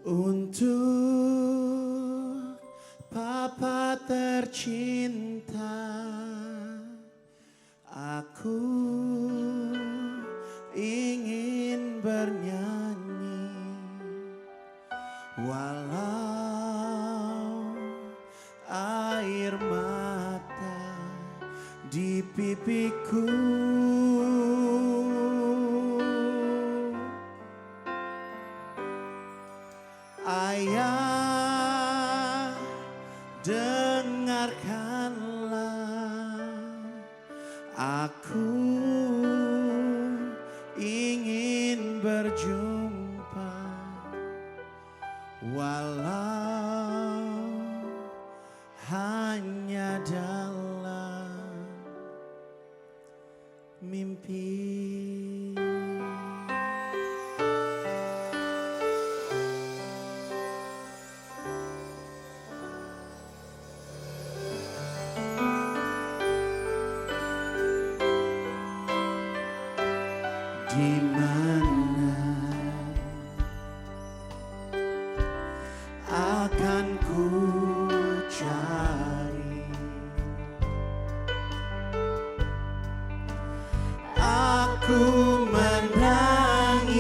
Untuk Papa tercinta, aku ingin bernyanyi walau air mata di pipiku. Ayah, dengarkanlah, aku ingin berjumpa walau hanya dalam mimpi. Di mana akan ku cari? Aku menangis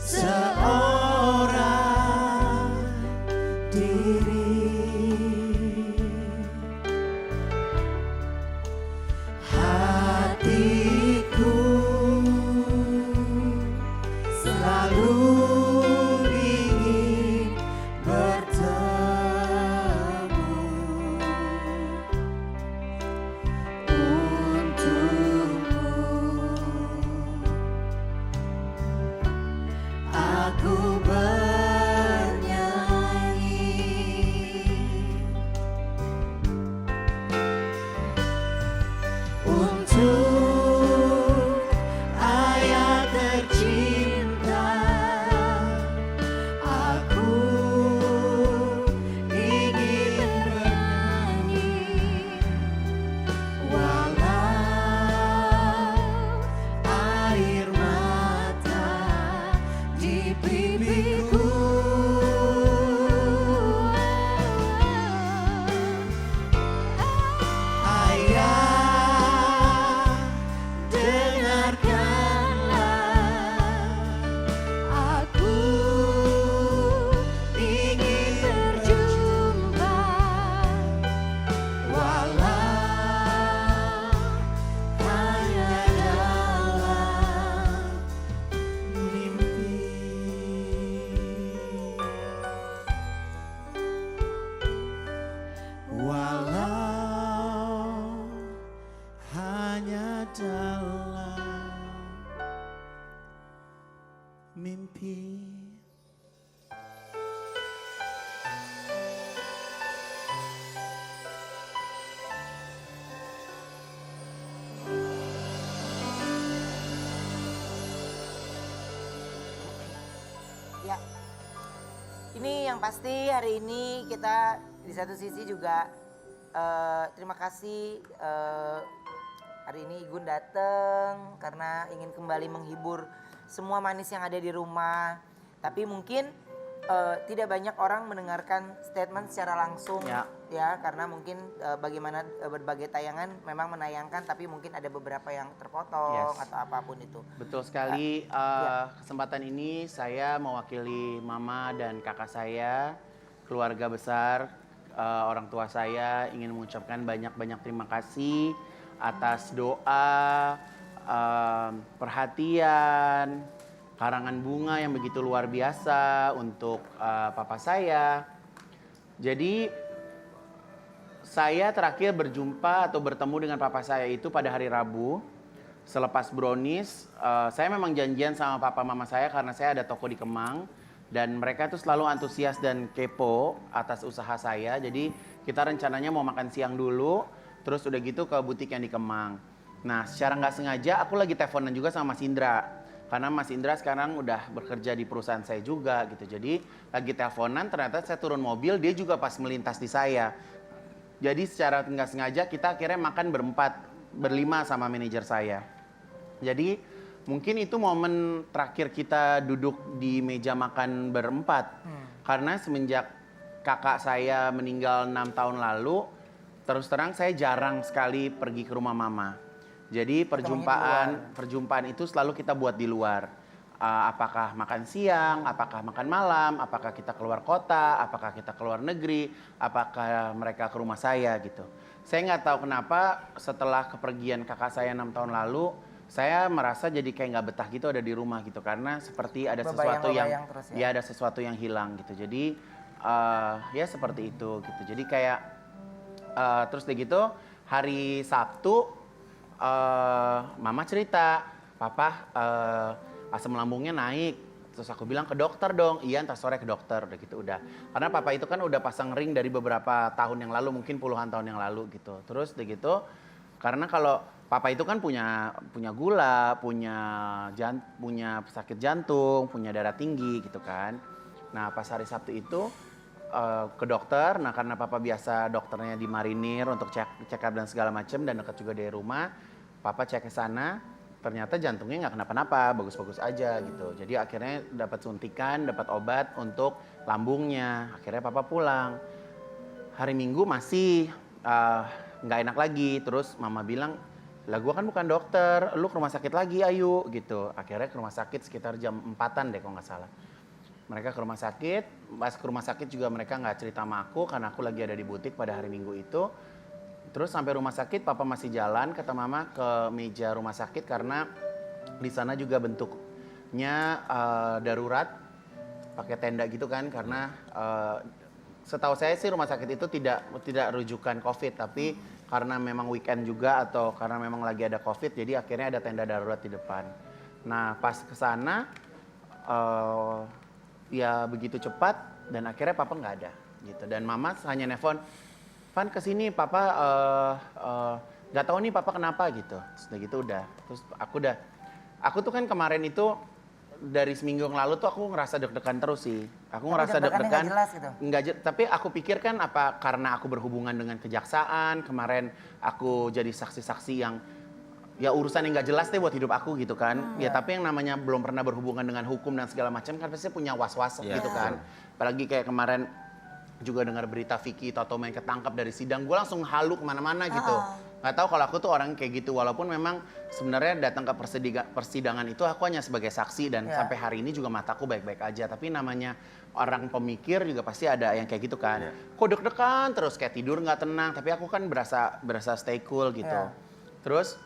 seorang diri. Hatiku selalu ingin bertemu untukmu. Aku bernyanyi untuk ayah tercinta. Aku ingin bernyanyi walau air mata di pipiku. Ayah, dengarkanlah, aku ingin berjumpa walau hanya dalam mimpi. Walau hanya dalam mimpi. Ya, ini yang pasti hari ini kita di satu sisi juga terima kasih hari ini Igun datang karena ingin kembali menghibur semua manis yang ada di rumah. Tapi mungkin tidak banyak orang mendengarkan statement secara langsung ya karena mungkin bagaimana berbagai tayangan memang menayangkan tapi mungkin ada beberapa yang terpotong atau apapun itu. Betul sekali. Kesempatan ini saya mewakili mama dan kakak saya, keluarga besar, orang tua saya ingin mengucapkan banyak-banyak terima kasih atas doa, perhatian, karangan bunga yang begitu luar biasa untuk papa saya. Jadi saya terakhir berjumpa atau bertemu dengan papa saya itu pada hari Rabu. Selepas brownies, saya memang janjian sama papa mama saya karena saya ada toko di Kemang. Dan mereka tuh selalu antusias dan kepo atas usaha saya. Jadi kita rencananya mau makan siang dulu. terus udah gitu ke butik yang di Kemang. Nah, secara nggak sengaja aku lagi teleponan juga sama Mas Indra. Karena Mas Indra sekarang udah bekerja di perusahaan saya juga gitu. Jadi lagi teleponan, ternyata saya turun mobil, dia juga pas melintas di saya. Jadi secara nggak sengaja kita akhirnya makan berlima sama manajer saya. Jadi mungkin itu momen terakhir kita duduk di meja makan berempat. Karena semenjak kakak saya meninggal 6 tahun lalu, terus terang saya jarang sekali pergi ke rumah mama. Jadi perjumpaan itu selalu kita buat di luar. Apakah makan siang, apakah makan malam, apakah kita keluar kota, apakah kita keluar negeri, apakah mereka ke rumah saya gitu. Saya nggak tahu kenapa setelah kepergian kakak saya 6 tahun lalu, saya merasa jadi kayak nggak betah gitu ada di rumah gitu. Karena seperti ada sesuatu yang, ya ada sesuatu yang hilang gitu. Jadi ya seperti itu gitu. Jadi kayak terus deh gitu hari Sabtu mama cerita, papa asam lambungnya naik. Terus aku bilang ke dokter dong. Iya, ntar sore ke dokter udah gitu udah. Karena papa itu kan udah pasang ring dari beberapa tahun yang lalu, mungkin puluhan tahun yang lalu gitu. Terus deh gitu karena kalau papa itu kan punya gula, punya sakit jantung, punya darah tinggi gitu kan. Nah, pas hari Sabtu itu ke dokter, nah karena papa biasa dokternya di Marinir untuk check up dan segala macam dan dekat juga dari rumah, papa cek ke sana, ternyata jantungnya nggak kenapa-napa, bagus-bagus aja gitu. Jadi akhirnya dapat suntikan, dapat obat untuk lambungnya. Akhirnya papa pulang. Hari Minggu masih nggak enak lagi, terus mama bilang, lah gua kan bukan dokter, lu ke rumah sakit lagi ayo gitu. Akhirnya ke rumah sakit sekitar jam 4-an deh kalau nggak salah. Mereka ke rumah sakit, pas ke rumah sakit juga mereka nggak cerita sama aku karena aku lagi ada di butik pada hari Minggu itu. Terus sampai rumah sakit, papa masih jalan, kata mama ke meja rumah sakit karena di sana juga bentuknya darurat, pakai tenda gitu kan karena setahu saya sih rumah sakit itu tidak rujukan COVID, tapi karena memang weekend juga atau karena memang lagi ada COVID, jadi akhirnya ada tenda darurat di depan. Nah pas ke sana ya begitu cepat dan akhirnya papa nggak ada gitu dan mama hanya nelfon, Van kesini papa nggak tahu nih papa kenapa gitu. Sudah gitu udah. Terus aku tuh kan kemarin itu dari seminggu yang lalu tuh aku ngerasa deg-degan terus sih. Aku ngerasa deg-degan. Gitu. Tapi aku pikir kan apa karena aku berhubungan dengan kejaksaan kemarin aku jadi saksi-saksi yang ya urusan yang nggak jelas deh buat hidup aku gitu kan. Ya tapi yang namanya belum pernah berhubungan dengan hukum dan segala macam kan pasti punya was-was gitu kan. Apalagi kayak kemarin juga dengar berita Vicky Toto main ketangkap dari sidang, gue langsung halu kemana-mana gitu. Nggak tahu kalau aku tuh orang kayak gitu, walaupun memang sebenarnya datang ke persidangan itu aku hanya sebagai saksi dan sampai hari ini juga mataku baik-baik aja. Tapi namanya orang pemikir juga pasti ada yang kayak gitu kan. Kok deg-degan terus kayak tidur nggak tenang, tapi aku kan berasa stay cool gitu. Terus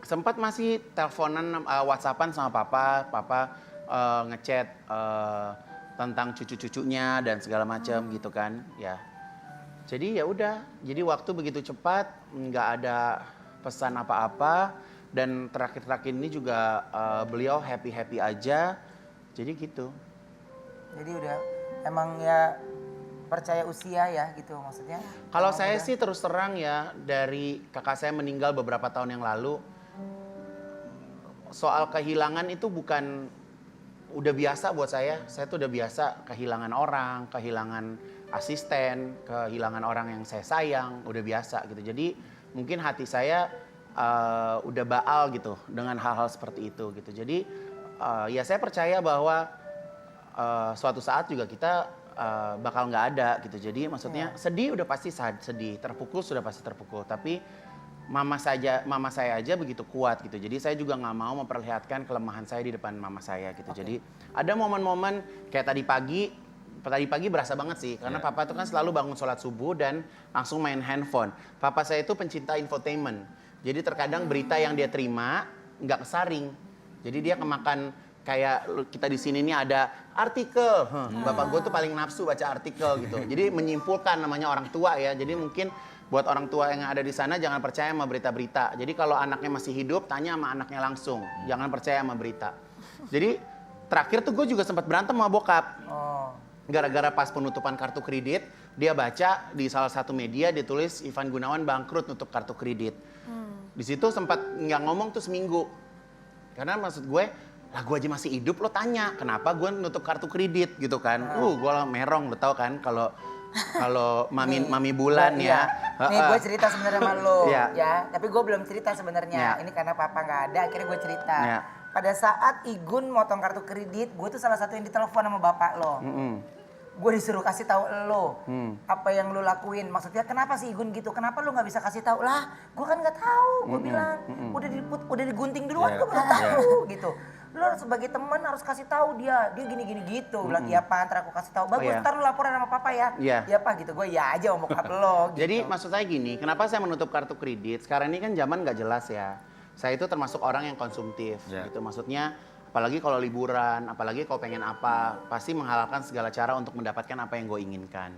sempat masih teleponan WhatsAppan sama papa ngechat tentang cucu-cucunya dan segala macam gitu kan ya. Jadi ya udah, jadi waktu begitu cepat, nggak ada pesan apa-apa dan terakhir-terakhir ini juga beliau happy aja, jadi gitu. Jadi udah emang ya percaya usia ya gitu maksudnya. Kalau saya sih terus terang ya dari kakak saya meninggal beberapa tahun yang lalu, soal kehilangan itu udah biasa buat saya tuh udah biasa kehilangan orang, kehilangan asisten, kehilangan orang yang saya sayang, udah biasa gitu. Jadi mungkin hati saya udah baal gitu dengan hal-hal seperti itu gitu. Jadi ya saya percaya bahwa suatu saat juga kita bakal nggak ada gitu. Jadi maksudnya sedih udah pasti sedih, terpukul sudah pasti terpukul. Tapi mama saya aja begitu kuat gitu. Jadi saya juga nggak mau memperlihatkan kelemahan saya di depan mama saya gitu. Jadi ada momen-momen kayak tadi pagi berasa banget sih. Karena papa tuh kan selalu bangun sholat subuh dan langsung main handphone. Papa saya itu pencinta infotainment. Jadi terkadang berita yang dia terima nggak kesaring. Jadi dia kemakan kayak kita di sini nih ada artikel. Bapak gue tuh paling nafsu baca artikel gitu. Jadi menyimpulkan namanya orang tua ya. Jadi mungkin buat orang tua yang ada di sana jangan percaya sama berita-berita. Jadi kalau anaknya masih hidup, tanya sama anaknya langsung. Jangan percaya sama berita. Jadi terakhir tuh gue juga sempat berantem sama bokap. Gara-gara pas penutupan kartu kredit, dia baca di salah satu media ditulis Ivan Gunawan bangkrut nutup kartu kredit. Di situ sempat nggak ngomong tuh seminggu. Karena maksud gue, lah gue aja masih hidup lo tanya kenapa gue nutup kartu kredit gitu kan. Gue merong lo tau kan kalau mami bulan ya. Nih gue cerita sebenarnya sama lo Iya. ya, tapi gue belum cerita sebenarnya. Iya. Ini karena papa nggak ada, akhirnya gue cerita. Iya. Pada saat Igun motong kartu kredit, gue tuh salah satu yang ditelepon sama bapak lo. Gue disuruh kasih tahu lo apa yang lo lakuin. Maksudnya kenapa sih Igun gitu? Kenapa lo nggak bisa kasih tahu? Lah, gue kan nggak tahu. Gue bilang udah digunting duluan, gue belum tahu gitu. Lo sebagai teman harus kasih tahu dia gini gitu. Bilang iya pak, ntar aku kasih tahu. Bagus, iya. ntar lo laporan sama papa ya. Iya. Iya pak gitu. Gue ya aja sama bokap lo. Gitu. Jadi maksud saya gini, kenapa saya menutup kartu kredit? Sekarang ini kan zaman nggak jelas ya. Saya itu termasuk orang yang konsumtif gitu. Maksudnya apalagi kalau liburan, apalagi kalau pengen apa, pasti menghalalkan segala cara untuk mendapatkan apa yang gue inginkan.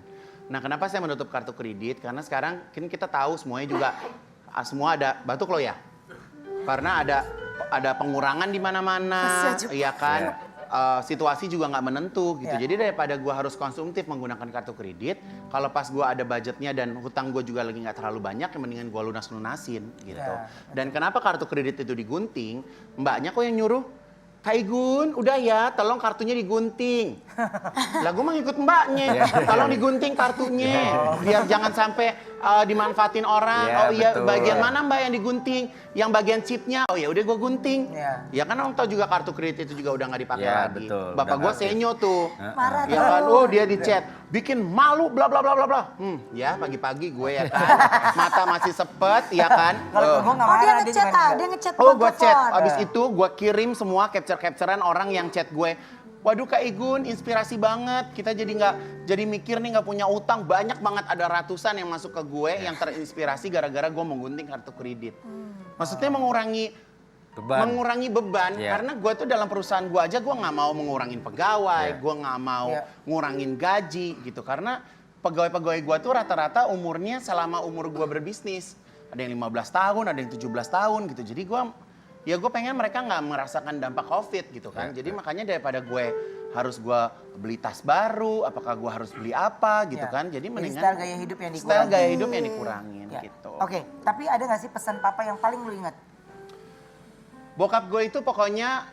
Nah kenapa saya menutup kartu kredit? Karena sekarang kan kita tahu semuanya juga, semua ada, batuk lo ya? Karena ada pengurangan di mana-mana, iya kan? Situasi juga nggak menentu gitu. Jadi daripada gue harus konsumtif menggunakan kartu kredit, kalau pas gue ada budgetnya dan hutang gue juga lagi nggak terlalu banyak, yang mendingan gue lunasin gitu. Dan kenapa kartu kredit itu digunting? Mbaknya kok yang nyuruh? Kak Igun, udah ya, tolong kartunya digunting. Lah gue mah ngikut mbaknya, tolong digunting kartunya. Biar jangan sampai dimanfaatin orang. Iya, Oh iya, betul. bagian mana mbak yang digunting? Yang bagian chipnya, oh ya udah gue gunting. Ya kan orang tahu juga kartu kredit itu juga udah nggak dipakai Iya, lagi. betul. Bapak Udah gue nggak aktif. senyo tuh. Marah Ya kan, oh dia di chat, bikin malu bla bla bla bla bla. Ya pagi-pagi gue ya kan, mata masih sepet ya kan. Kalau gue nggak Oh dia marah, ngechat cuma dia ngechat Oh buat gue chat, telepon. abis itu gue kirim semua capture-capturean orang yang chat gue. Waduh Kak Igun, inspirasi banget. Kita jadi mikir nih nggak punya utang. Banyak banget, ada ratusan yang masuk ke gue yang terinspirasi gara-gara gue menggunting kartu kredit. Maksudnya mengurangi beban. Iya. Karena gue tuh dalam perusahaan gue aja gue nggak mau mengurangin pegawai, gue nggak mau ngurangin gaji gitu. Karena pegawai-pegawai gue tuh rata-rata umurnya selama umur gue berbisnis. Ada yang 15 tahun, ada yang 17 tahun gitu. Jadi gue pengen mereka nggak merasakan dampak COVID gitu kan. Jadi makanya daripada gue beli tas baru, apakah gue harus beli apa gitu kan. Jadi mendingan style gaya hidup yang dikurangin. Style gaya hidup yang dikurangin gitu. Oke, tapi ada nggak sih pesan papa yang paling lu ingat? Bokap gue itu pokoknya,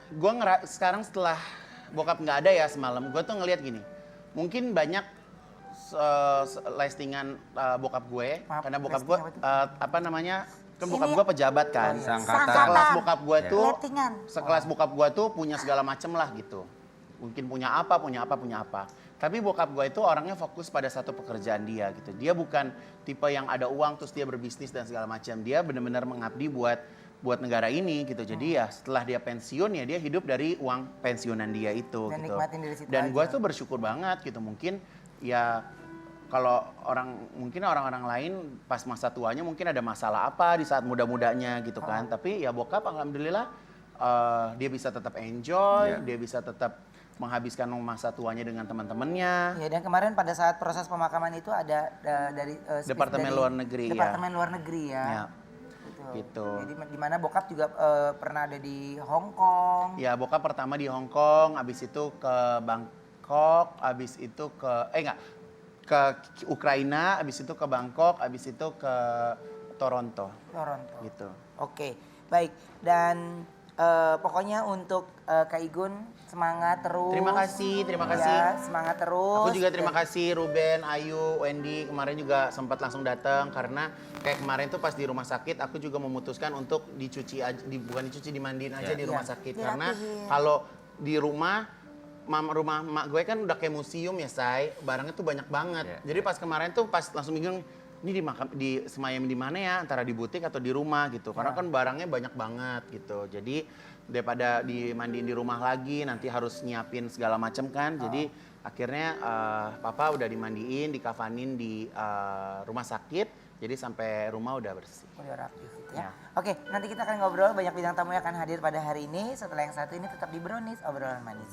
sekarang setelah bokap nggak ada ya semalam, gue tuh ngeliat gini. Mungkin banyak listingan bokap gue, Maaf, karena bokap listing gue, apa tuh? kan bokap gue pejabat kan. Sangkatan. Sekelas bokap gue tuh, Lettingan. sekelas bokap gue tuh punya segala macem lah gitu. Mungkin punya apa. Tapi bokap gue itu orangnya fokus pada satu pekerjaan dia gitu. Dia bukan tipe yang ada uang terus dia berbisnis dan segala macam. Dia benar-benar mengabdi buat negara ini gitu. Jadi ya setelah dia pensiun ya dia hidup dari uang pensiunan dia itu Dan gitu. nikmatin dari situ Dan aja. gue tuh bersyukur banget gitu. Mungkin ya kalau orang-orang lain pas masa tuanya mungkin ada masalah apa di saat muda-mudanya gitu kan. Tapi ya bokap alhamdulillah dia bisa tetap enjoy, dia bisa tetap menghabiskan masa tuanya dengan teman-temannya. Ya, dan kemarin pada saat proses pemakaman itu ada dari speech Departemen dari Luar Negeri, ya. Departemen Luar Negeri ya. Ya. Gitu. Jadi di mana bokap juga pernah ada di Hong Kong. Ya bokap pertama di Hong Kong, abis itu ke Bangkok, abis itu ke Ukraina, abis itu ke Bangkok, abis itu ke Toronto. Gitu. Oke, baik. Dan pokoknya untuk Kak Igun semangat terus. Terima kasih. Ya, semangat terus. Aku juga terima kasih Ruben, Ayu, Wendy kemarin juga sempat langsung datang karena kayak kemarin tuh pas di rumah sakit aku juga memutuskan untuk dimandiin aja di rumah sakit karena kalau di rumah mak gue kan udah kayak museum ya say, barangnya tuh banyak banget. Jadi pas kemarin tuh pas langsung bingung ini di semayam di mana ya, antara di butik atau di rumah gitu. Karena kan barangnya banyak banget gitu. Jadi daripada dimandiin di rumah lagi, nanti harus nyiapin segala macam kan. Jadi akhirnya papa udah dimandiin, dikafanin di rumah sakit. Jadi sampai rumah udah bersih. Udah rapi gitu ya. Oke, nanti kita akan ngobrol, banyak bintang tamu yang akan hadir pada hari ini. Setelah yang satu ini tetap di Brownies, obrolan manis.